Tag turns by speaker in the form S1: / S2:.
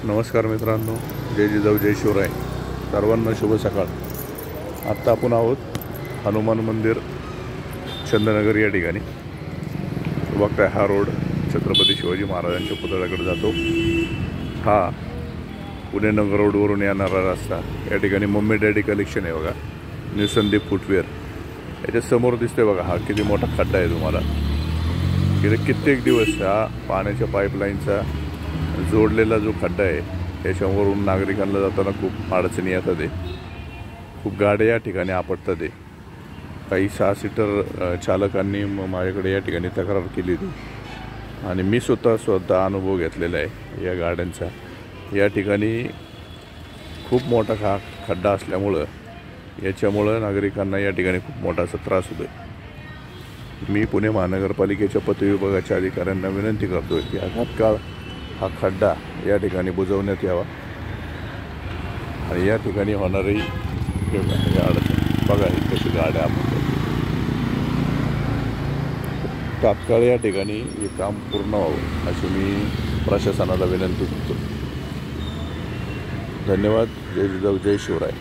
S1: नमस्कार मित्रांनो, जय जिजाऊ जय शिवराय. सर्वांना शुभ सकाळ. आत्ता आपण आहोत हनुमान मंदिर चंदनगर या ठिकाणी. बघताय हा रोड छत्रपती शिवाजी महाराजांच्या पुतळ्याकडे जातो. हा पुणे नगर रोडवरून येणारा रस्ता. या ठिकाणी मम्मी डॅडी कलेक्शन आहे बघा, न्यू संदीप फुटवेअर. याच्या समोर दिसतोय बघा हा किती मोठा खड्डा आहे. तुम्हाला गेले कित्येक दिवस हा पाण्याच्या पाईपलाईनचा जोडलेला जो खड्डा आहे त्याच्यावरून नागरिकांना जाताना खूप अडचणी येतात. खूप गाड्या या ठिकाणी आपटतात. काही 6 सीटर चालकांनी माझ्याकडे या ठिकाणी तक्रार केली होती आणि मी स्वतः अनुभव घेतलेला आहे या गाड्यांचा. या ठिकाणी खूप मोठा खड्डा असल्यामुळं याच्यामुळं नागरिकांना या ठिकाणी खूप मोठा असा त्रास होतो. मी पुणे महानगरपालिकेच्या पथक विभागाच्या अधिकाऱ्यांना विनंती करतो की तात्काळ हा खड्डा या ठिकाणी बुजवण्यात यावा आणि या ठिकाणी होणारी अडचण बघा ही कशी गाड्या आपण तात्काळ या ठिकाणी हे काम पूर्ण व्हावं अशी मी प्रशासनाला विनंती करतो. धन्यवाद. जय जिजाऊ जय शिवराय.